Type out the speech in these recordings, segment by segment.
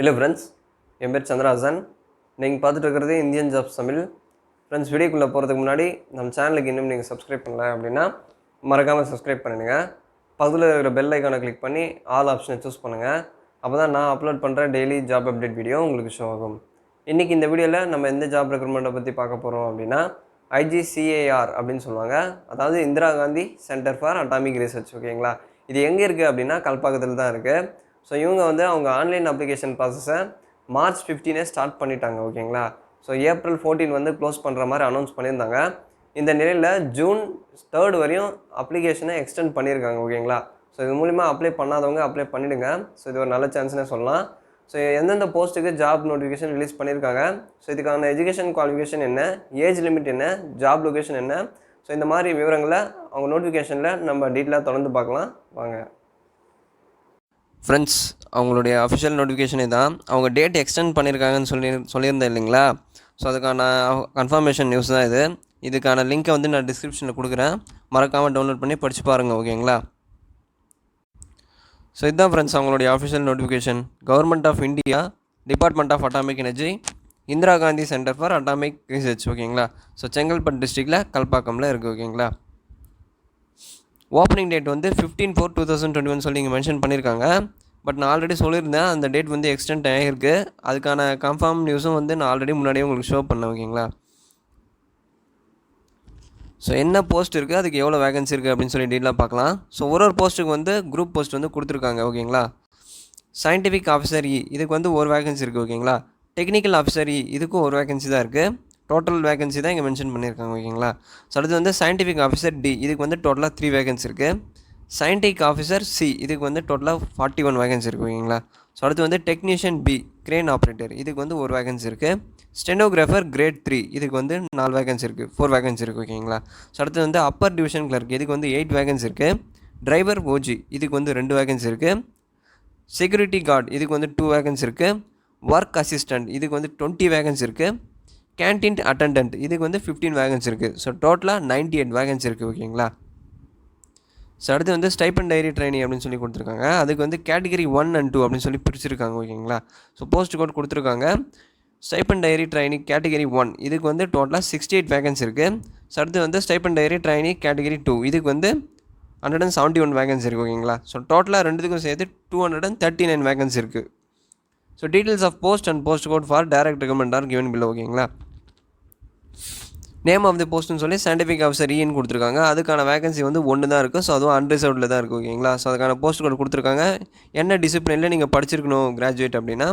Hello friends, என் பேர் சந்திரஹாசன். நீங்கள் பார்த்துட்டு இருக்கிறது இந்தியன் ஜாப்ஸ் தமிழ். ஃப்ரெண்ட்ஸ், வீடியோக்குள்ளே போகிறதுக்கு முன்னாடி நம்ம சேனலுக்கு இன்னும் நீங்கள் சப்ஸ்கிரைப் பண்ணல அப்படின்னா மறக்காமல் சப்ஸ்கிரைப் பண்ணிடுங்க. பக்கத்தில் இருக்கிற பெல் ஐக்கானை கிளிக் பண்ணி ஆல் ஆப்ஷனை சூஸ் பண்ணுங்கள். அப்போ தான் நான் அப்லோட் பண்ணுற டெய்லி ஜாப் அப்டேட் வீடியோ உங்களுக்கு ஷோ ஆகும். இன்றைக்கி இந்த வீடியோவில் நம்ம எந்த ஜாப் ரெக்ரூட்மெண்ட்டை பற்றி பார்க்க போகிறோம் அப்படின்னா IGCAR அப்படின்னு சொல்லுவாங்க. அதாவது Indira Gandhi centre for atomic research. ஓகேங்களா? இது எங்கே இருக்குது அப்படின்னா கல்பாக்கத்தில் தான் இருக்குது. ஸோ இவங்க வந்து அவங்க ஆன்லைன் அப்ளிகேஷன் ப்ராசஸை மார்ச் 15 ஸ்டார்ட் பண்ணிட்டாங்க. ஓகேங்களா? ஸோ ஏப்ரல் 14 வந்து க்ளோஸ் பண்ணுற மாதிரி அனௌன்ஸ் பண்ணியிருந்தாங்க. இந்த நிலையில் ஜூன் 3 வரையும் அப்ளிகேஷனை எக்ஸ்டெண்ட் பண்ணியிருக்காங்க. ஓகேங்களா? ஸோ இது மூலிமா அப்ளை பண்ணாதவங்க அப்ளை பண்ணிவிடுங்க. ஸோ இது ஒரு நல்ல சான்ஸ்னே சொல்லலாம். ஸோ எந்தெந்த போஸ்ட்டுக்கு ஜாப் நோட்டிஃபிகேஷன் ரிலீஸ் பண்ணியிருக்காங்க, ஸோ இதுக்கான எஜுகேஷன் குவாலிஃபிகேஷன் என்ன, ஏஜ் லிமிட் என்ன, ஜாப் லொகேஷன் என்ன, ஸோ இந்த மாதிரி விவரங்களை அவங்க நோட்டிஃபிகேஷனில் நம்ம டீட்டெயிலாக தொடர்ந்து பார்க்கலாம் வாங்க. ஃப்ரெண்ட்ஸ், அவங்களுடைய அஃபிஷியல் நோட்டிஃபிகேஷனே தான். அவங்க டேட் எக்ஸ்டெண்ட் பண்ணியிருக்காங்கன்னு சொல்லியிருந்தேன் இல்லைங்களா? ஸோ அதுக்கான கன்ஃபர்மேஷன் நியூஸ் தான் இது. இதுக்கான லிங்க்கை வந்து நான் டிஸ்கிரிப்ஷனில் கொடுக்குறேன், மறக்காமல் டவுன்லோட் பண்ணி படித்து பாருங்கள். ஓகேங்களா? ஸோ இதுதான் ஃப்ரெண்ட்ஸ் அவங்களுடைய official notification. Government of India, department of atomic energy, Indira Gandhi centre for atomic research. ஓகேங்களா? ஸோ செங்கல்பட்டு டிஸ்ட்ரிக்டில் கல்பாக்கமில் இருக்குது. ஓகேங்களா? ஓப்பனிங் டேட் வந்து 15/4/2021 சொல்லி இங்கே மென்ஷன் பண்ணியிருக்காங்க. பட் நான் ஆல்ரெடி சொல்லியிருந்தேன், அந்த டேட் வந்து எக்ஸ்டெண்ட் ஆகிருக்கு. அதுக்கான கன்ஃபார்ம் நியூஸும் வந்து நான் ஆல்ரெடி முன்னாடியே உங்களுக்கு ஷோ பண்ணேன். ஓகேங்களா? ஸோ என்ன போஸ்ட் இருக்குது, அதுக்கு எவ்வளோ வேகன்சி இருக்குது அப்படின்னு சொல்லி டீட்டெயிலாக பார்க்கலாம். ஸோ ஒரு போஸ்ட்டுக்கு வந்து குரூப் போஸ்ட் வந்து கொடுத்துருக்காங்க. ஓகேங்களா? சயின்டிஃபிக் ஆஃபீஸர் இதுக்கு வந்து ஒரு வேகன்சி இருக்குது. ஓகேங்களா? டெக்னிக்கல் ஆஃபீஸர் இதுக்கும் ஒரு வேகன்சி தான் இருக்குது. டோட்டல் வேகன்சி தான் இங்கே மென்ஷன் பண்ணியிருக்காங்க. ஓகேங்களா? ஸோ அடுத்து வந்து சயின்டிஃபிக் ஆஃபீஸர் டி, இதுக்கு வந்து டோட்டலாக 3 வேகன்சி இருக்குது. சயின்டிஃபிக் ஆஃபீஸர் சி, இதுக்கு வந்து டோட்டலாக 41 வேகன்சி இருக்குது. ஓகேங்களா? ஸோ அடுத்து வந்து டெக்னீஷியன் பி, கிரேன் ஆப்ரேட்டர், இதுக்கு வந்து ஒரு வேகன்சி இருக்குது. ஸ்டெனோகிராஃபர் கிரேட் 3, இதுக்கு வந்து 4 வேகன்சி இருக்குது, 4 வேகன்சி இருக்குது. ஓகேங்களா? ஸோ அடுத்து வந்து அப்பர் டிவிஷன் கிளர்க், இதுக்கு வந்து 8 வேகன்சி இருக்குது. டிரைவர் ஓஜி, இதுக்கு வந்து 2 வேகன்சி இருக்குது. செக்யூரிட்டி கார்டு, இதுக்கு வந்து 2 வேகன்சி இருக்குது. ஒர்க் அசிஸ்டண்ட், இதுக்கு வந்து 20 வேகன்சி இருக்குது. கேன்டீன் அட்டண்டன்ட், இதுக்கு வந்து 15 வேகன்சி இருக்குது. ஸோ டோட்டலாக 98 வேகன்சி இருக்குது. ஓகேங்களா? ஸோ அடுத்து வந்து ஸ்டைப்பண்ட் டைரி ட்ரைனிங் அப்படின்னு சொல்லி கொடுத்துருக்காங்க. அதுக்கு வந்து கேட்டகரி 1 and 2 அப்படின்னு சொல்லி பிரிச்சிருக்காங்க. ஓகேங்களா? ஸோ போஸ்ட் கோட் கொடுத்துருக்காங்க. ஸ்டைப்பண்ட் டைரி ட்ரைனிங் கேட்டகரி 1, இதுக்கு வந்து டோட்டலாக 68 வேகன்சி இருக்குது. ஸோ அடுத்து வந்து ஸ்டைப்பண்ட் டைரி ட்ரைனிங் கேட்டகரி 2, இதுக்கு வந்து 171 வேகன்சி இருக்குது. ஓகேங்களா? ஸோ டோட்டலாக ரெண்டுத்துக்கும் சேர்த்து 239 வேகன்சி இருக்குது. So details of post and post code for direct recommend are given below. ஓகேங்களா? நேம் ஆஃப் தி போஸ்ட்னு சொல்லி சயின்டிஃபிக் ஆஃபீஸர் இன்னு கொடுத்துருக்காங்க. அதுக்கான வேகன்சி வந்து 1 தான் இருக்குது. ஸோ அதுவும் அன்ரிசர்வ்டில் தான் இருக்குது. ஓகேங்களா? ஸோ அதுக்கான போஸ்ட் கோட் கொடுத்துருக்காங்க. என்ன டிசிப்ளினில் நீங்கள் படிச்சிருக்கணும் கிராஜுவேட் அப்படின்னா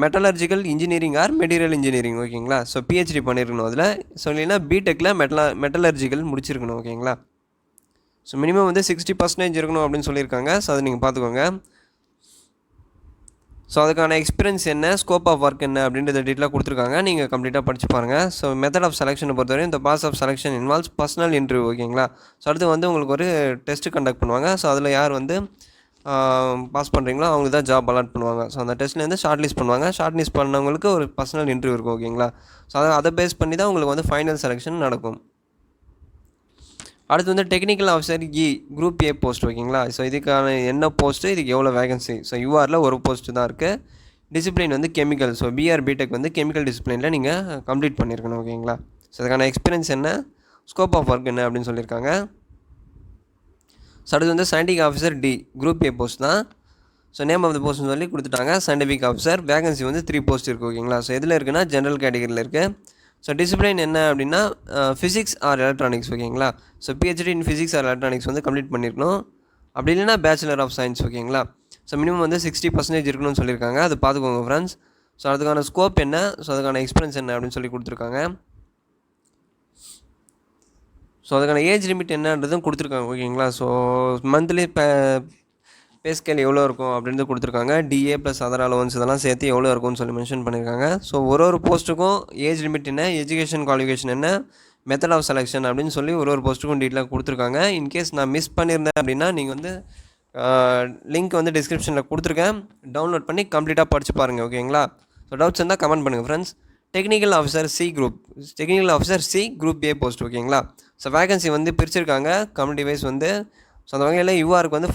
metallurgical engineering or material engineering. ஓகேங்களா? ஸோ PhD பண்ணியிருக்கணும் அதில். ஸோ இல்லைன்னா பிடெக்கில் மெட்டலர்ஜிக்கல் முடிச்சிருக்கணும். ஓகேங்களா? ஸோ மினிமம் வந்து 60% இருக்கணும் அப்படின்னு சொல்லியிருக்காங்க. ஸோ அதை நீங்கள் பார்த்துக்கோங்க. ஸோ அதுக்கான எக்ஸ்பீரியன்ஸ் என்ன, ஸ்கோப் ஆஃப் ஒர்க் என்ன அப்படின்றத டீட்டெயிலாக கொடுத்துருக்காங்க. நீங்கள் கம்ப்ளீட்டாக படித்து பாருங்கள். ஸோ மெத்தட் ஆஃப் செலெக்ஷனை பொறுத்தவரையும் இந்த pass of selection involves personal interview. ஓகேங்களா? ஸோ அடுத்து வந்து உங்களுக்கு ஒரு டெஸ்ட்டு கண்டக்ட் பண்ணுவாங்க. ஸோ அதில் யார் வந்து பாஸ் பண்ணுறீங்களோ அவங்களுக்கு தான் ஜாப் அலாட் பண்ணுவாங்க. ஸோ அந்த டெஸ்ட்லேருந்து ஷார்ட் லிஸ்ட் பண்ணுவாங்க. ஷார்ட் லிஸ்ட் பண்ணவங்களுக்கு ஒரு பர்சனல் இன்டர்வியூ இருக்கும். ஓகேங்களா? ஸோ அதை பேஸ் பண்ணி தான் உங்களுக்கு வந்து ஃபைனல் செலெக்ஷன் நடக்கும். அடுத்து வந்து technical officer group A post. ஓகேங்களா? ஸோ இதுக்கான என்ன போஸ்ட்டு, இதுக்கு எவ்வளோ வேகன்சி. ஸோ யூஆரில் ஒரு போஸ்ட்டு தான் இருக்குது. டிசிப்ளின் வந்து கெமிக்கல். ஸோ பிஆர் பிடெக் வந்து கெமிக்கல் டிசிப்ளினில் நீங்கள் கம்ப்ளீட் பண்ணியிருக்கணும். ஓகேங்களா? ஸோ அதுக்கான எக்ஸ்பீரியன்ஸ் என்ன, ஸ்கோப் ஆஃப் ஒர்க் என்ன அப்படின்னு சொல்லியிருக்காங்க. ஸோ அடுத்து வந்து scientific officer D, group A post தான். ஸோ நேம் ஆஃப் த போஸ்ட்னு சொல்லி கொடுத்துட்டாங்க. சயின்டிஃபிக் ஆஃபீஸர் வேகன்சி வந்து 3 போஸ்ட் இருக்குது. ஓகேங்களா? ஸோ எதில் இருக்குன்னா ஜென்ரல் கேட்டகரியில் இருக்குது. ஸோ டிசிப்ளின் என்ன அப்படின்னா ஃபிசிக்ஸ் ஆர் எலக்ட்ரானிக்ஸ். ஓகேங்களா? ஸோ PhD இன் ஃபிசிக்ஸ் ஆர் எலக்ட்ரானிக்ஸ் வந்து கம்ப்ளீட் பண்ணியிருக்கணும். அப்படி இல்லைனா பேச்சுலர் ஆஃப் சயின்ஸ். ஓகேங்களா? ஸோ மினிமம் வந்து 60% இருக்கணும்னு சொல்லியிருக்காங்க. அது பார்த்துக்கோங்க ஃப்ரெண்ட்ஸ். ஸோ அதுக்கான ஸ்கோப் என்ன, ஸோ அதுக்கான எக்ஸ்பீரியன்ஸ் என்ன அப்படின்னு சொல்லி கொடுத்துருக்காங்க. ஸோ அதுக்கான ஏஜ் லிமிட் என்னன்றதும் கொடுத்துருக்காங்க. ஓகேங்களா? ஸோ மந்த்லி பே ஸ்கேல் எவ்வளோ இருக்கும் அப்படின்னு கொடுத்துருக்காங்க. DA ப்ளஸ் அதர் அலவன்ஸ் இதெல்லாம் சேர்த்து எவ்வளோ இருக்கும்னு சொல்லி மென்ஷன் பண்ணியிருக்காங்க. ஸோ ஒரு போஸ்ட்டுக்கும் ஏஜ் லிமிட் என்ன, எஜுகேஷன் குவாலிஃபிகேஷன் என்ன, மெத்தட் ஆஃப் செலெக்ஷன் அப்படின்னு சொல்லி ஒரு போஸ்ட்டுக்கும் டீட்டெயிலாக கொடுத்துருக்காங்க. இன்கேஸ் நான் மிஸ் பண்ணியிருந்தேன் அப்படின்னா நீங்கள் வந்து லிங்க் வந்து டிஸ்கிரிப்ஷனில் கொடுத்துருக்கேன், டவுன்லோட் பண்ணி கம்ப்ளீட்டாக படித்து பாருங்கள். ஓகேங்களா? ஸோ டவுட்ஸ் இருந்தால் கமெண்ட் பண்ணுங்கள் friends. Technical officer C group A post. ஓகேங்களா? ஸோ வேகன்சி வந்து பிரிச்சிருக்காங்க. கம்யூனிட்டி வைஸ் வந்து ஸோ அந்த வகையில் யூஆருக்கு வந்து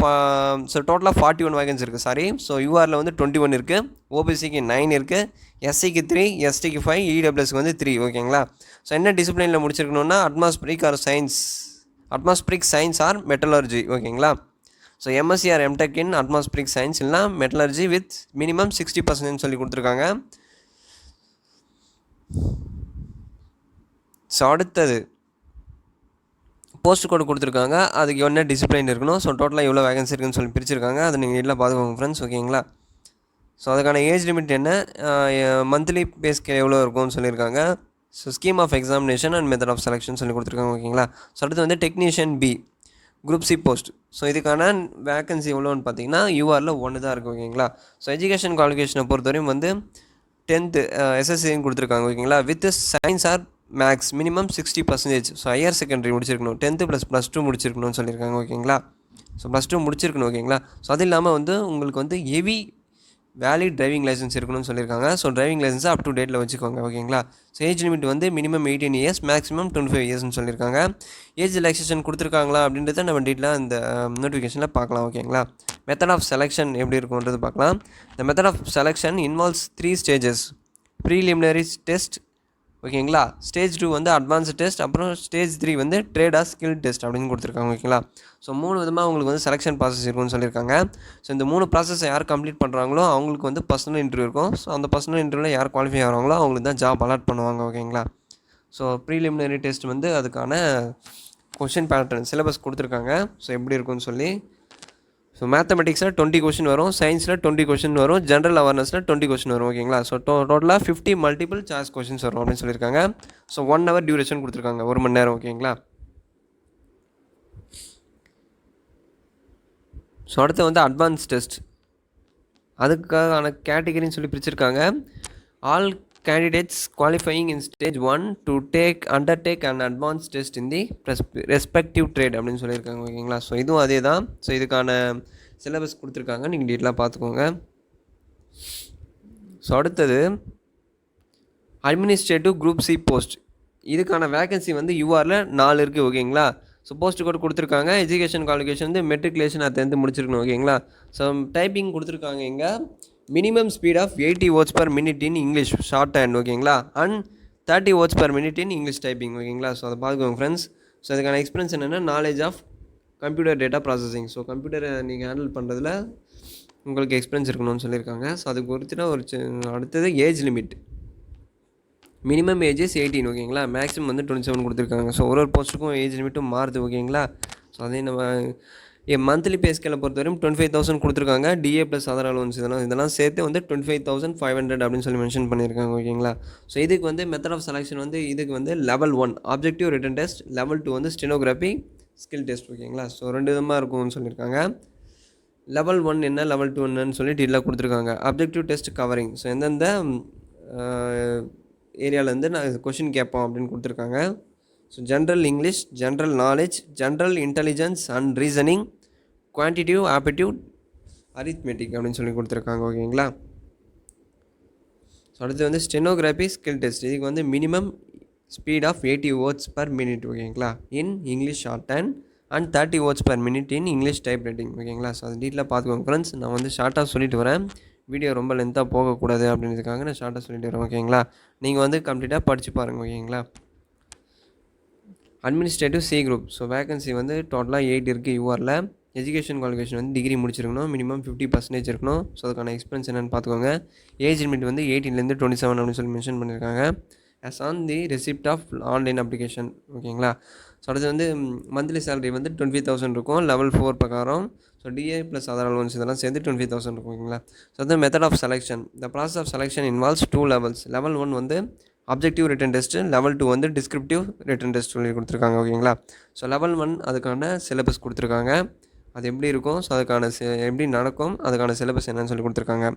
ஸோ டோட்டலாக 41 வேகன்சி இருக்குது சாரி. ஸோ யூஆரில் வந்து 21 இருக்குது, ஓபிசிக்கு 9 இருக்குது, எஸ்சிக்கு 3, எஸ்டிக்கு 5, இடபிள்யூஎஸ்க்கு வந்து 3. ஓகேங்களா. ஸோ என்ன டிசிப்ளினில் முடிச்சிருக்கணும்னா அட்மாஸ்பிரிக் சயின்ஸ் ஆர் மெட்டலர்ஜி. ஓகேங்களா. So MSc or MTech in atmospheric science இல்லைனா மெட்டலர்ஜி வித் மினிமம் 60% சொல்லி கொடுத்துருக்காங்க. ஸோ அடுத்தது போஸ்ட் கோடு கொடுத்துருக்காங்க, அதுக்கு என்ன டிசிப்ளின் இருக்கணும், ஸோ டோட்டலாக எவ்வளோ வேகன்சி இருக்குன்னு சொல்லி பிரிச்சிருக்காங்க, அதை நீங்கள் எல்லாம் பார்த்துக்கோங்க ஃப்ரெண்ட்ஸ். ஓகேங்களா. ஸோ அதுக்கான ஏஜ் லிமிட் என்ன, மந்த்லி பே ஸ்கேல் எவ்வளோ இருக்கும்னு சொல்லியிருக்காங்க. So scheme of examination and method of selection சொல்லி கொடுத்துருக்காங்க. ஓகேங்களா. ஸோ அடுத்து வந்து technician B group C post. So இதுக்கான வேகன்சி எவ்வளோன்னு பார்த்தீங்கன்னா யூஆரில் 1 தான் இருக்குது. ஓகேங்களா. ஸோ எஜுகேஷன் குவாலிஃபிகேஷனை பொறுத்தவரையும் வந்து 10th எஸ்எஸ்சின்னு கொடுத்துருக்காங்க. ஓகேங்களா. With science or maths minimum 60%. So higher secondary முடிச்சிருக்கணும், 10th ++2 முடிச்சிருக்கணும்னு சொல்லியிருக்காங்க. ஓகேங்களா. ஸோ +2 முடிச்சிருக்கணும். ஓகேங்களா. ஸோ அது இல்லாமல் வந்து உங்களுக்கு வந்து ஹெவி வேலிட் டிரைவிங் லைசன்ஸ் இருக்கணும்னு சொல்லியிருக்காங்க. ஸோ டிரைவிங் லைசன்ஸை அப் டு டேட்டில் வச்சுக்கோங்க. ஓகேங்களா. ஸோ ஏஜ் லிமிட் வந்து மினிமம் 18 இயர்ஸ், மேக்ஸிமம் 25 இயர்ஸ்னு சொல்லியிருக்காங்க. ஏஜ் ரிலாக்ஸேஷன் கொடுத்துருக்காங்களா அப்படின்றத நம்ம டீட்டெயிலாக இந்த நோட்டிஃபிகேஷனில் பார்க்கலாம். ஓகேங்களா. மெத்தட் ஆஃப் செலெக்ஷன் எப்படி இருக்குன்றது பார்க்கலாம். இந்த method of selection involves 3 stages. Preliminary test, ஓகேங்களா. ஸ்டேஜ் 2 வந்து அட்வான்ஸ்டு டெஸ்ட், அப்புறம் ஸ்டேஜ் 3 வந்து ட்ரேட் ஆர் ஸ்கில் டெஸ்ட் அப்படின்னு கொடுத்துருக்காங்க. ஓகேங்களா. ஸோ 3 விதமாக உங்களுக்கு வந்து செலெக்ஷன் ப்ராசஸ் இருக்குன்னு சொல்லியிருக்காங்க. ஸோ இந்த 3 ப்ராசஸை யார் கம்ப்ளீட் பண்ணுறாங்களோ அவங்களுக்கு வந்து பர்சனல் இன்டர்வியூ இருக்கும். ஸோ அந்த பர்சனல் இன்டர்வியூவில் யார் குவாலிஃபை ஆகிறாங்களோ அவங்களுக்கு தான் ஜாப் அலாட் பண்ணுவாங்க. ஓகேங்களா. ஸோ ப்ரீலிமினரி டெஸ்ட் வந்து அதுக்கான கொஷின் பேட்டர்ன் சிலபஸ் கொடுத்துருக்காங்க. ஸோ எப்படி இருக்குன்னு சொல்லி. ஸோ மேத்தமெட்டிக்ஸில் 20 கொஷின் வரும், சயின்ஸில் 20 கொஷின் வரும், ஜென்ரல் அவேர்னஸில் 20 கொஷின் வரும். ஓகேங்களா. ஸோ டோட்டலாக 50 மல்டிபிள் சாய்ஸ் கொஷின்ஸ் வரும் அப்படின்னு சொல்லியிருக்காங்க. ஸோ 1 hour டியூரேஷன் கொடுத்துருக்காங்க, 1 மணி நேரம். ஓகேங்களா. ஸோ அடுத்து வந்து அட்வான்ஸ் டெஸ்ட், அதுக்கான கேட்டகரின்னு சொல்லி பிரிச்சிருக்காங்க. All candidates qualifying in stage 1 to undertake an advanced test in the respective trade அப்படின்னு சொல்லியிருக்காங்க. ஓகேங்களா. ஸோ இதுவும் அதே தான். ஸோ இதுக்கான சிலபஸ் கொடுத்துருக்காங்க, நீங்கள் டீட்டெயிலாக பார்த்துக்கோங்க. ஸோ அடுத்தது அட்மினிஸ்ட்ரேட்டிவ் குரூப் சி போஸ்ட், இதுக்கான வேகன்சி வந்து யூஆரில் 4 இருக்குது. ஓகேங்களா. ஸோ போஸ்ட் கோட் கொடுத்துருக்காங்க. எஜுகேஷன் குவாலிஃபிகேஷன் வந்து மெட்ரிகுலேஷன் அதை வந்து முடிச்சிருக்கணும். ஓகேங்களா. ஸோ டைப்பிங் கொடுத்துருக்காங்க இங்கே minimum speed of 80 words per minute in English shorthand. ஓகேங்களா. And 30 words per minute in English typing. ஓகேங்களா. ஸோ அதை பார்த்துக்கோங்க ஃப்ரெண்ட்ஸ். ஸோ அதுக்கான எக்ஸ்பீரியன்ஸ் என்னென்னா knowledge of computer data processing. So கம்ப்யூட்டரை நீங்கள் ஹேண்டில் பண்ணுறதுல உங்களுக்கு எக்ஸ்பீரியன்ஸ் இருக்கணும்னு சொல்லியிருக்காங்க. ஸோ அதுக்கு குறித்துனா ஒரு அடுத்தது ஏஜ் லிமிட் மினிமம் ஏஜஸ் 18. ஓகேங்களா. மேக்ஸிமம் வந்து 27 கொடுத்துருக்காங்க. ஸோ ஒரு போஸ்ட்டுக்கும் ஏஜ் லிமிட்டும் மாறுது. ஓகேங்களா. ஸோ அதே நம்ம மந்த்லி பே ஸ்கேலை பொறுத்தவரையும் 25,000 கொடுத்துருக்காங்க. டிஏ ப்ளஸ் அதர் அலோன்ஸ் இதெல்லாம் சேர்த்து வந்து 25,500 அப்படின்னு சொல்லி மென்ஷன் பண்ணியிருக்காங்க. ஓகேங்களா. ஸோ இதுக்கு வந்து மெத்தட் ஆஃப் செலெக்ஷன் வந்து இதுக்கு வந்து level 1 objective written test, level 2 வந்து ஸ்டெனோகிராஃபி ஸ்கில் டெஸ்ட். ஓகேங்களா. ஸோ 2 விதமாக இருக்கும்னு சொல்லியிருக்காங்க. லெவல் 1 என்ன, லெவல் 2 என்னன்னு சொல்லி டீட்டெயிலாக கொடுத்துருக்காங்க. ஆப்ஜெக்டிவ் டெஸ்ட் கவரிங், ஸோ எந்தெந்த ஏரியாவிலேருந்து நான் கொஷின் கேட்போம் அப்படின்னு கொடுத்துருக்காங்க. So general English, general knowledge, general intelligence and reasoning, quantitative aptitude, arithmetic அப்படின்னு சொல்லி கொடுத்துருக்காங்க. ஓகேங்களா. ஸோ அடுத்து வந்து ஸ்டெனோகிராஃபி ஸ்கில் டெஸ்ட், இதுக்கு வந்து minimum speed of 80 words per minute. ஓகேங்களா. In English short and 30 words per minute in English type writing. ஓகேங்களா. ஸோ அது டீட்டெயிலாக பார்த்துக்கோங்க ஃப்ரெண்ட்ஸ். நான் வந்து ஷார்ட்டாக சொல்லிட்டு வரேன், வீடியோ ரொம்ப லென்த்தாக போகக்கூடாது அப்படின்றதுக்காக நான் ஷார்ட்டாக சொல்லிட்டு வரேன். ஓகேங்களா. நீங்கள் வந்து கம்ப்ளீட்டாக படித்து பாருங்கள். ஓகேங்களா. Administrative C group, so vacancy வந்து டோட்டலாக 8 இருக்குது யூஆரில். எஜுகேஷன் குவாலிஃபிகேஷன் வந்து டிகிரி முடிச்சிருக்கணும், மினிமம் 50% இருக்கணும். ஸோ அதுக்கான எக்ஸ்பீரியன்ஸ் என்னென்னு பார்த்துக்கோங்க. ஏஜ் லிமிட் வந்து 18லேருந்து 27 அப்படின்னு சொல்லி மென்ஷன் பண்ணியிருக்காங்க. as on the receipt of online application. ஓகேங்களா. ஸோ அடுத்து வந்து மந்த்லி சேலரி வந்து 25,000 இருக்கும் லெவல் 4 பிரகாரம். So DA plus other allowance இதெல்லாம் சேர்ந்து 25,000 இருக்கும். ஓகேங்களா. ஸோ அது method of selection, the process of selection involves 2 levels. Level 1 வந்து ஆப்ஜெக்டிவ் ரிட்டன் டெஸ்ட்டு, லெவல் 2 வந்து டிஸ்கிரிப்டிவ் ரிட்டன் டெஸ்ட் சொல்லி கொடுத்துருக்காங்க. ஓகேங்களா. ஸோ லெவல் 1 அதுக்கான சிலபஸ் கொடுத்துருக்காங்க, அது எப்படி இருக்கும், ஸோ அதுக்கான எப்படி நடக்கும், அதுக்கான சிலபஸ் என்னன்னு சொல்லி கொடுத்துருக்காங்க.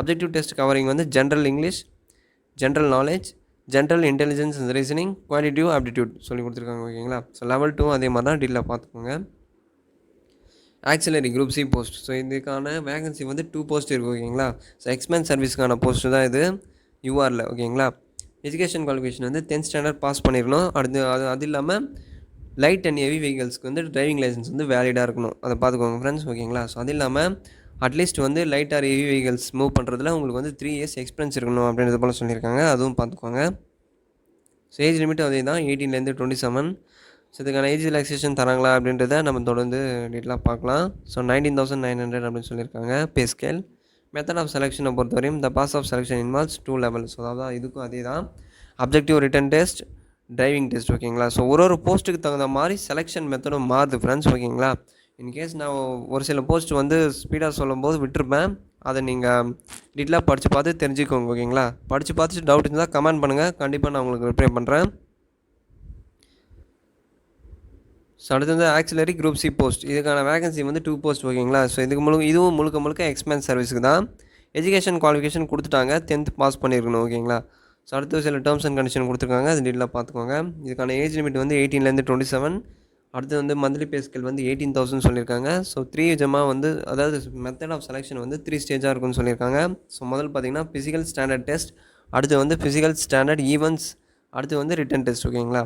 ஆப்ஜெக்டிவ் டெஸ்ட் கவரிங் வந்து general English, general knowledge, general intelligence and reasoning, quantitative aptitude சொல்லி கொடுத்துருக்காங்க. ஓகேங்களா. ஸோ லெவல் 2 அதே மாதிரி தான் டீட்டெயிலாக பார்த்துக்கோங்க. Auxiliary group C post, so இதுக்கான வேகன்சி வந்து 2 போஸ்ட் இருக்குது. ஓகேங்களா. ஸோ எக்ஸ்பென்ஸ் சர்வீஸ்க்கான போஸ்ட்டு தான் இது யூஆரில். ஓகேங்களா. எஜுகேஷன் குவாலிஃபிகேஷன் வந்து 10th ஸ்டாண்டர்ட் பாஸ் பண்ணிடணும். அது இல்லாமல் லைட் அண்ட் ஹெவி வெஹிக்கல்ஸ்க்கு வந்து டிரைவிங் லைசன்ஸ் வந்து வேலிடாக இருக்கணும், அதை பார்த்துக்கோங்க ஃப்ரெண்ட்ஸ், ஓகேங்களா. ஸோ அது இல்லாமல் அட்லீஸ்ட் வந்து light or heavy vehicles move பண்ணுறதுல உங்களுக்கு வந்து 3 இயர்ஸ் எக்ஸ்பீரியன்ஸ் இருக்கணும் அப்படின்றது போல் சொல்லியிருக்காங்க, அதுவும் பார்த்துக்கோங்க. ஸோ ஏஜ் லிமிட் அதே தான், 18லேருந்து 27. ஸோ இதுக்கான ஏஜ் ரிலாக்ஸேஷன் தராங்களா அப்படின்றத நம்ம தொடர்ந்து டீட்டெயிலாக பார்க்கலாம். ஸோ 19,900 அப்படின்னு சொல்லியிருக்காங்க பே ஸ்கேல். மெத்தட் ஆஃப் செலெக்ஷனை பொறுத்தவரையும் the pass of selection involves 2 levels. அதாவது இதுக்கும் அதே தான், objective written test, driving test, ஓகேங்களா. ஸோ ஒரு போஸ்ட்டுக்கு தகுந்த மாதிரி செலெக்ஷன் மெத்தடும் மாறுது ஃப்ரெண்ட்ஸ், ஓகேங்களா. இன்கேஸ் நான் ஒரு சில போஸ்ட் வந்து ஸ்பீடாக சொல்லும்போது விட்டுருப்பேன், அதை நீங்கள் டீட்டெயிலாக படித்து பார்த்து தெரிஞ்சுக்கோங்க, ஓகேங்களா. படித்து பார்த்துட்டு டவுட் இருந்தால் கமெண்ட் பண்ணுங்கள், கண்டிப்பாக நான் உங்களுக்கு ரிப்ளை பண்ணுறேன். ஸோ அடுத்து வந்து ஆக்சிலரி குரூப் சி போஸ்ட், இதுக்கான வேகன்சி வந்து 2 போஸ்ட், ஓகேங்களா. ஸோ இதுவும் முழுக்க எக்ஸ்பென்ஸ் சர்வீஸுக்கு தான். எஜுகேஷன் குவாலிஃபிகேஷன் கொடுத்துட்டாங்க, 10th பாஸ் பண்ணியிருக்கணும், ஓகேங்களா. ஸோ அடுத்து சில டேர்ம்ஸ் அண்ட் கண்டிஷன் கொடுத்துருக்காங்க, அது டீட்டெயிலாக பார்த்துக்கோங்க. இதுக்கான ஏஜ் லிமிட் வந்து 18லேருந்து 27. அடுத்து வந்து மந்த்லி பே ஸ்கேல் வந்து 18,000 சொல்லியிருக்காங்க. ஸோ 3 விதமாக வந்து, அதாவது மெத்தட் ஆஃப் செலெக்ஷன் வந்து 3 ஸ்டேஜாக இருக்குன்னு சொல்லியிருக்காங்க. ஸோ முதல் பார்த்தீங்கன்னா ஃபிசிக்கல் ஸ்டாண்டர்ட் டெஸ்ட், அடுத்து வந்து ஃபிசிக்கல் ஸ்டாண்டர்ட் ஈவெண்ட்ஸ், அடுத்து வந்து ரிட்டன் டெஸ்ட், ஓகேங்களா.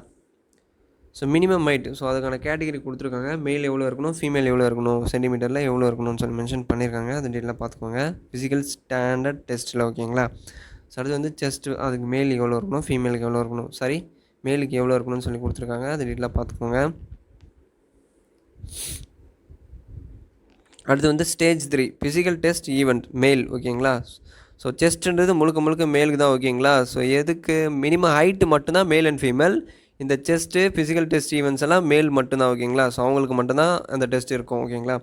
ஸோ மினிமம் ஹைட், ஸோ அதுக்கான கேட்டகரி கொடுத்துருக்காங்க. மேல் எவ்வளோ இருக்கணும், ஃபீமேல் எவ்வளோ இருக்கணும், சென்டிமீட்டரில் எவ்வளோ இருக்கணும்னு சொல்லி மென்ஷன் பண்ணியிருக்காங்க, அது டீட்டெயிலாக பார்த்துக்கோங்க. ஃபிசிக்கல் ஸ்டாண்டர்ட் டெஸ்ட்டில், ஓகேங்களா. ஸோ அடுத்து வந்து செஸ்ட், அதுக்கு மேல் எவ்வளோ இருக்கணும், ஃபீமேலுக்கு எவ்வளோ இருக்கணும், சாரி மேலுக்கு எவ்வளோ இருக்கணும்னு சொல்லி கொடுத்துருக்காங்க, அது டீட்டெயிலாக பார்த்துக்கோங்க. அடுத்து வந்து ஸ்டேஜ் 3 ஃபிசிக்கல் டெஸ்ட் ஈவெண்ட் மேல், ஓகேங்களா. ஸோ செஸ்ட்ன்றது முழுக்க மேலுக்கு தான், ஓகேங்களா. ஸோ எதுக்கு மினிமம் ஹைட்டு மட்டும்தான் மேல் அண்ட் ஃபீமேல். இந்த செஸ்ட்டு ஃபிசிக்கல் டெஸ்ட் ஈவெண்ட்ஸ் எல்லாம் மேல் மட்டும்தான், ஓகேங்களா. ஸோ அவங்களுக்கு மட்டும்தான் அந்த டெஸ்ட் இருக்கும், ஓகேங்களா.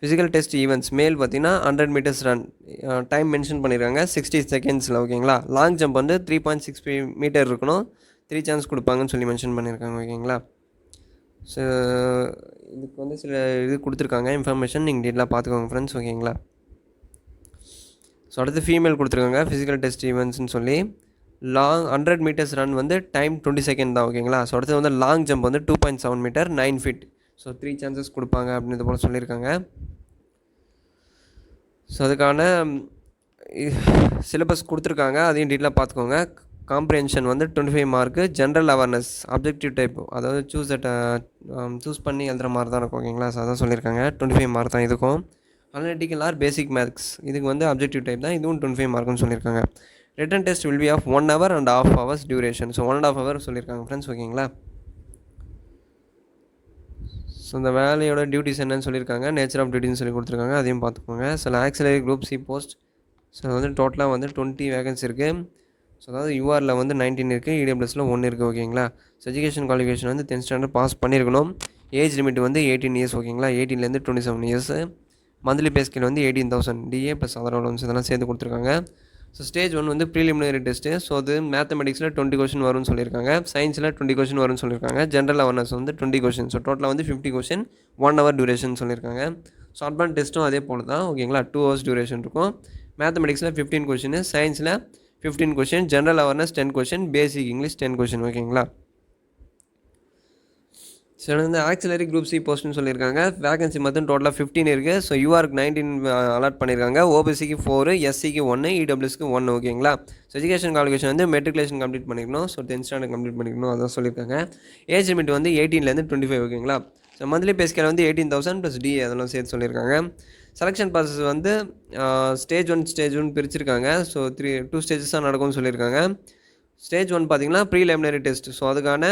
ஃபிசிக்கல் டெஸ்ட் ஈவெண்ட்ஸ் மேல் பார்த்தீங்கன்னா 100 மீட்டர்ஸ் ரன், டைம் மென்ஷன் பண்ணியிருக்காங்க 60 செகண்ட்ஸில், ஓகேங்களா. லாங் ஜம்ப் வந்து 3.65 மீட்டர் இருக்கணும், 3 சான்ஸ் கொடுப்பாங்கன்னு சொல்லி மென்ஷன் பண்ணியிருக்காங்க, ஓகேங்களா. ஸோ இதுக்கு வந்து சில இது கொடுத்துருக்காங்க இன்ஃபர்மேஷன், நீங்கள் டீட்டெயிலாக பார்த்துக்கோங்க ஃப்ரெண்ட்ஸ், ஓகேங்களா. ஸோ அடுத்து ஃபீமேல் கொடுத்துருக்காங்க ஃபிசிக்கல் டெஸ்ட் ஈவெண்ட்ஸ்னு சொல்லி. லாங் 100 மீட்டர்ஸ் ரன் வந்து டைம் 20 செகண்ட் தான், ஓகேங்களா. ஸோ அடுத்து வந்து லாங் ஜம்ப் வந்து 2.7 மீட்டர் 9 ஃபீட். ஸோ 3 சான்சஸ் கொடுப்பாங்க அப்படின்னு போல் சொல்லியிருக்காங்க. ஸோ அதுக்கான சிலபஸ் கொடுத்துருக்காங்க, அதையும் டீட்டெயிலாக பார்த்துக்கோங்க. காம்ப்ரிஹென்ஷன் வந்து 25 mark, general awareness objective type, அதாவது சூஸ் பண்ணி எழுதுகிற மாதிரி தான் இருக்கும், ஓகேங்களா. ஸோ அதான் சொல்லியிருக்காங்க, 25 மார்க் தான் இதுக்கும். அனலிட்டிக்கல் ஆர் பேசிக் மேத்ஸ், இதுக்கு வந்து அப்ஜெக்டிவ் டைப் தான், இதுவும் 25 மார்க்குன்னு சொல்லியிருக்காங்க. Written test will be of 1 hour and ½ hours duration. So 1.5 hour சொல்லியிருக்காங்க ஃப்ரெண்ட்ஸ், ஓகேங்களா. ஸோ இந்த வேலையோட டியூட்டிஸ் என்னன்னு சொல்லியிருக்காங்க, நேச்சர் ஆஃப் டியூட்டின்னு சொல்லி கொடுத்துருக்காங்க, அதையும் பார்த்துக்கோங்க. சில auxiliary group C post, so வந்து டோட்டலாக வந்து 20 வேகன்சி இருக்குது. ஸோ அதாவது யூஆரில் வந்து 19 இருக்குது, இடபிள்யூஎஸில் 1 இருக்குது, ஓகேங்களா. ஸோ எஜுகேஷன் குவாலிஃபிகேஷன் வந்து 10th ஸ்டாண்டர்ட் பாஸ் பண்ணியிருக்கணும். ஏஜ் லிமிட் வந்து 18 இயர்ஸ், ஓகேங்களா. 18லேருந்து 27 இயர்ஸ். மந்த்லி பே ஸ்கேல் வந்து 18,000 டிஏ ப்ளஸ் அதர் அலவன்ஸ் இதெல்லாம் சேர்த்து கொடுத்துருக்காங்க. ஸோ ஸ்டேஜ் 1 வந்து ப்ரீலிமினரி டெஸ்ட்டு. ஸோ அது மேத்தமெட்டிக்ஸில் 20 கொஷின் வரும்னு சொல்லியிருக்காங்க, சயின்ஸில் 20 கொஷின் வரும்னு சொல்லியிருக்காங்க, ஜென்ரல் அவேர்னஸ் வந்து 20 கொஷின். ஸோ டோட்டலாக வந்து 50 கொஷின், 1 hour டியூரேஷன் சொல்லியிருக்காங்க. ஸோ அட்வான்ஸ் டெஸ்ட்டும் அதே போல் தான், ஓகேங்களா. 2 hours டியூரேஷன் இருக்கும். மேத்தமெட்டிக்ஸில் 15 கொஷின், சயின்ஸில் 15 கொஷின், ஜென்ரல் அவேர்னஸ் 10 கொஷின், பேசிக் இங்கிலீஷ் 10 கொஷின், ஓகேங்களா. ஸோ வந்து ஆக்சிலரி குரூப் சி போஸ்ட்னு சொல்லியிருக்காங்க. வேகன்சி மட்டும் டோட்டலாக 15 இருக்குது. ஸோ யூஆருக்கு 19 அலாட் பண்ணியிருக்காங்க, ஓபிசிக்கு 4, எஸ்சிக்கு 1, இடபிள்யூஎஸ்க்கு 1, ஓகேங்களா. ஸோ எஜுகேஷன் குவாலிஃபிகேஷன் வந்து மெட்ரிகுலேஷன் கம்ப்ளீட் பண்ணிக்கணும், ஸோ 10th ஸ்டாண்டர்ட் கம்ப்ளீட் பண்ணிக்கணும், அதான் சொல்லியிருக்காங்க. ஏஜ் லிமிட் வந்து 18லேருந்து 25, ஓகேங்களா. ஸோ மந்த்லி பே ஸ்கேல் வந்து 18,000 ப்ளஸ் டிஏ அதெல்லாம் சேர்த்து சொல்லியிருக்காங்க. செலெக்ஷன் ப்ராசஸ் வந்து ஸ்டேஜ் 1 பிரிச்சிருக்காங்க. ஸோ 2 ஸ்டேஜஸாக நடக்கும்னு சொல்லியிருக்காங்க. ஸ்டேஜ் 1 பார்த்தீங்கன்னா ப்ரீலிமினரி டெஸ்ட். ஸோ அதுக்கான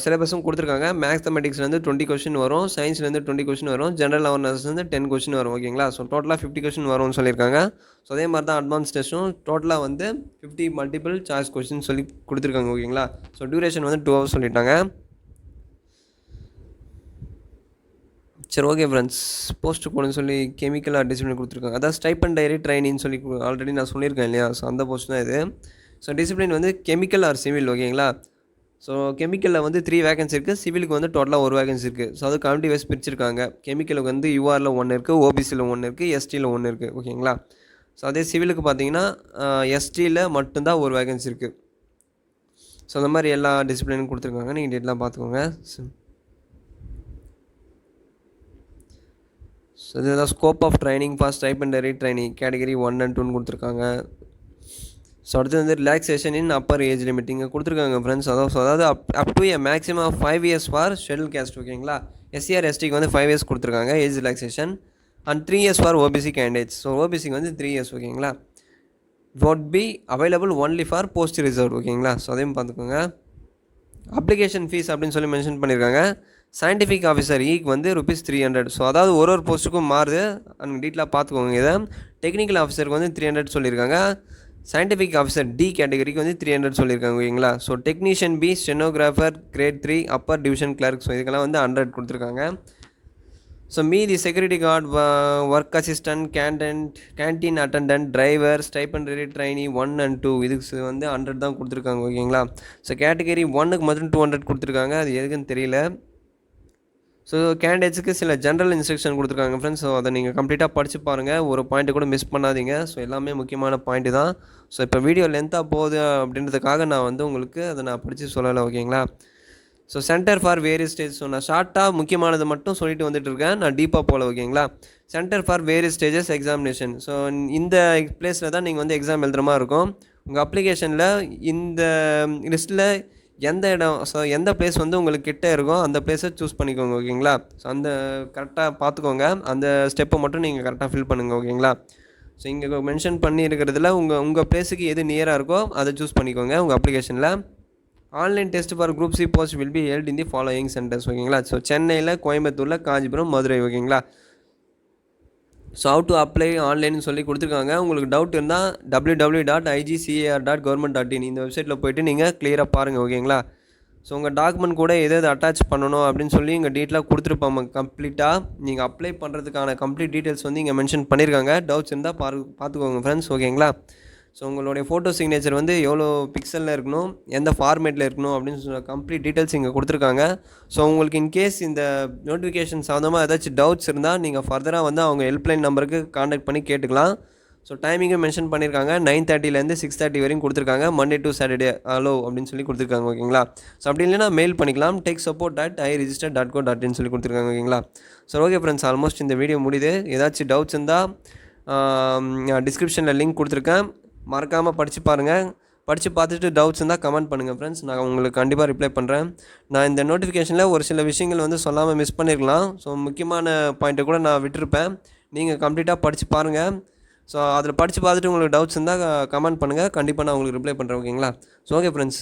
சிலபஸும் கொடுத்துருக்காங்க. மேத்தமெட்டிக்ஸ்லேருந்து 20 கொஷின் வரும், சயின்ஸ்லேருந்து 20 கொஷின் வரும், ஜென்ரல் அவேர்னஸ்லேருந்து 10 கொஷின் வரும், ஓகேங்களா. ஸோ டோட்டலாக 50 கொஷின் வரும்னு சொல்லியிருக்காங்க. ஸோ அதே மாதிரி தான் அட்வான்ஸ் டெஸ்ட்டும் டோட்டலாக வந்து 50 மல்டிபிள் சாய்ஸ் கொஷின் சொல்லி கொடுத்துருக்காங்க, ஓகேங்களா. ஸோ டியூரேஷன் வந்து 2 hours சொல்லிட்டாங்க. சரி, ஓகே ஃப்ரெண்ட்ஸ். போஸ்ட் கோடுன்னு சொல்லி கெமிக்கல் ஆர் டிசிப்ளின் கொடுத்துருக்காங்க, அதான் ஸ்டைப்பண்ட் டைரி ட்ரைனின்னு சொல்லி ஆல்ரெடி நான் சொல்லியிருக்கேன் இல்லையா. ஸோ அந்த போஸ்ட் தான் இது. ஸோ டிசிப்ளின் வந்து கெமிக்கல் ஆர் சிவில், ஓகேங்களா. ஸோ கெமிக்கலில் வந்து 3 வேகன்சி இருக்குது, சிவிலுக்கு வந்து டோட்டலாக 1 வேகன்சி இருக்குது. ஸோ அது கம்யூனிட்டி வைஸ் பிரிச்சிருக்காங்க. கெமிக்கலுக்கு வந்து யூஆரில் 1 இருக்குது, ஓபிசியில் 1 இருக்குது, எஸ்டியில் 1 இருக்குது, ஓகேங்களா. ஸோ அதே சிவிலுக்கு பார்த்தீங்கன்னா எஸ்டியில் மட்டும்தான் 1 வேகன்சி இருக்குது. ஸோ அந்த மாதிரி எல்லா டிசிப்ளினும் கொடுத்துருக்காங்க, நீங்கள் டீட்டெயிலாக பார்த்துக்கோங்க. ஸோ இதுதான் scope of training for stipendiary training category 1 and 2ன்னு கொடுத்துருக்காங்க. ஸோ அடுத்து வந்து relaxation in upper age limit இங்கே கொடுத்துருக்காங்க ஃப்ரெண்ட்ஸ். அதாவது up to a maximum of 5 years for scheduled caste ஓகேங்களா. எஸ்சிஆர் எஸ்டிக்கு வந்து 5 years கொடுத்துருக்காங்க age relaxation and 3 years for OBC candidates. So ஓபிசிக்கு வந்து 3 years ஓகேங்களா. would be available only for post reserved ஓகேங்களா. ஸோ அதையும் பார்த்துக்கோங்க. அப்ளிகேஷன் ஃபீஸ் அப்படின்னு சொல்லி மென்ஷன் பண்ணியிருக்காங்க. சயின்டிஃபிக் ஆஃபீஸர் ஈக்கு வந்து ₹300. ஸோ அதாவது ஒரு போஸ்ட்டுக்கும் மாறுது, அண்ட் டீட்டெயிலாக பார்த்துக்கோங்க இதை. டெக்னிக்கல் ஆஃபீஸருக்கு வந்து 300 சொல்லியிருக்காங்க. சயின்டிஃபிக் ஆஃபீஸர் டி கேட்டகரிக்கு வந்து 300 சொல்லியிருக்காங்க ஓகேங்களா. So technician B, stenographer grade 3, upper division clerk, so இதுக்கெல்லாம் வந்து 100 கொடுத்துருக்காங்க. ஸோ மீதி security guard, work assistant, canteen attendant, driver, stipendiary trainee 1 and 2 இதுக்கு வந்து 100 தான் கொடுத்துருக்காங்க ஓகேங்களா. ஸோ கேட்டகரி 1க்கு மட்டும் 200 கொடுத்துருக்காங்க, அது எதுக்குன்னு தெரியல. ஸோ கேண்டிடேட்ஸுக்கு சில ஜென்ரல் இன்ஸ்ட்ரக்ஷன் கொடுத்துருக்காங்க ஃப்ரெண்ட்ஸ். ஸோ அதை நீங்கள் கம்ப்ளீட்டாக படித்து பாருங்கள், ஒரு பாயிண்ட்டு கூட மிஸ் பண்ணாதீங்க. ஸோ எல்லாமே முக்கியமான பாயிண்ட்டு தான். ஸோ இப்போ வீடியோ லென்த்தாக போகுது அப்படின்றதுக்காக நான் வந்து உங்களுக்கு அதை நான் படித்து சொல்லலை ஓகேங்களா. So centre for various stage, so நான் ஷார்ட்டாக முக்கியமானது மட்டும் சொல்லிட்டு வந்துட்டு இருக்கேன், நான் டீப்பாக போகல ஓகேங்களா. Centre for various stages examination, so இந்த பிளேஸில் தான் நீங்கள் வந்து எக்ஸாம் எழுதுகிற மாதிரி இருக்கும். உங்கள் அப்ளிகேஷனில் இந்த லிஸ்ட்டில் எந்த இடம், ஸோ எந்த பிளேஸ் வந்து உங்களுக்கு கிட்ட இருக்கும் அந்த பிளேஸை சூஸ் பண்ணிக்கோங்க ஓகேங்களா. ஸோ அந்த கரெக்டாக பார்த்துக்கோங்க, அந்த ஸ்டெப்பை மட்டும் நீங்கள் கரெக்டாக ஃபில் பண்ணுங்கள் ஓகேங்களா. ஸோ இங்கே மென்ஷன் பண்ணியிருக்கிறதுல உங்கள் பிளேஸுக்கு எது நியராக இருக்கோ அதை சூஸ் பண்ணிக்கோங்க உங்கள் அப்ளிகேஷனில். Online test for group C post will be held in the following centres ஓகேங்களா. ஸோ சென்னையில், கோயம்புத்தூரில், காஞ்சிபுரம், மதுரை ஓகேங்களா. ஸோ ஹவு டு அப்ளை ஆன்லைன்னு சொல்லி கொடுத்துருக்காங்க. உங்களுக்கு டவுட் இருந்தால் www.igcar.government.in இந்த வெப்சைட்டில் போய்ட்டு நீங்கள் கிளியராக பாருங்கள் ஓகேங்களா. ஸோ உங்கள் டாக்குமெண்ட் கூட எது அட்டாச் பண்ணணும் அப்படின்னு சொல்லி இங்கே டீட்டெயிலாக கொடுத்துருப்பாங்க கம்ப்ளீட்டாக. நீங்கள் அப்ளை பண்ணுறதுக்கான கம்ப்ளீட் டீட்டெயில்ஸ் வந்து இங்கே மென்ஷன் பண்ணியிருக்காங்க. டவுட்ஸ் இருந்தால் பார்த்துக்கோங்க ஃப்ரெண்ட்ஸ் ஓகேங்களா. ஸோ உங்களுடைய ஃபோட்டோ சிக்னேச்சர் வந்து எவ்வளோ பிக்சலில் இருக்கணும், எந்த ஃபார்மேட்டில் இருக்கணும் அப்படின்னு சொல்லி கம்ப்ளீட் டீட்டெயில்ஸ் இங்கே கொடுத்துருக்காங்க. ஸோ உங்களுக்கு இன்கேஸ் இந்த நோட்டிஃபிகேஷன் சம்மந்தமாக ஏதாச்சும் டவுட்ஸ் இருந்தால் நீங்கள் ஃபர்தராக வந்து அவங்க ஹெல்ப்லைன் நம்பருக்கு காண்டாக்ட் பண்ணி கேட்டுக்கலாம். ஸோ டைமிங்கும் மென்ஷன் பண்ணியிருக்காங்க, 9:30 6:30 வரைக்கும் கொடுத்துருக்காங்க, மண்டே டு சாட்டர்டே அலோ அப்படின்னு சொல்லி கொடுத்துருக்காங்க ஓகேங்களா. ஸோ அப்படி இல்லைனா மெயில் பண்ணிக்கலாம், techsupport@iregister.co.in சொல்லி கொடுத்துருக்காங்க ஓகேங்களா. ஸோ ஓகே ஃப்ரெண்ட்ஸ், ஆல்மோஸ்ட் இந்த வீடியோ முடியுது. ஏதாச்சும் டவுட்ஸ் இருந்தால் டிஸ்கிரிப்ஷனில் லிங்க் கொடுத்துருக்கேன், மறக்காமல் படித்து பாருங்கள். படித்து பார்த்துட்டு டவுட்ஸ் இருந்தால் கமெண்ட் பண்ணுங்கள் ஃப்ரெண்ட்ஸ், நான் உங்களுக்கு கண்டிப்பாக ரிப்ளை பண்ணுறேன். நான் இந்த நோட்டிஃபிகேஷனில் ஒரு சில விஷயங்கள் வந்து சொல்லாமல் மிஸ் பண்ணியிருக்கலாம். ஸோ முக்கியமான பாயிண்ட்டை கூட நான் விட்டுருப்பேன், நீங்கள் கம்ப்ளீட்டாக படித்து பாருங்கள். ஸோ அதில் படித்து பார்த்துட்டு உங்களுக்கு டவுட்ஸ் இருந்தால் கமெண்ட் பண்ணுங்கள், கண்டிப்பாக நான் உங்களுக்கு ரிப்ளை பண்ணுறேன் ஓகேங்களா. So okay friends.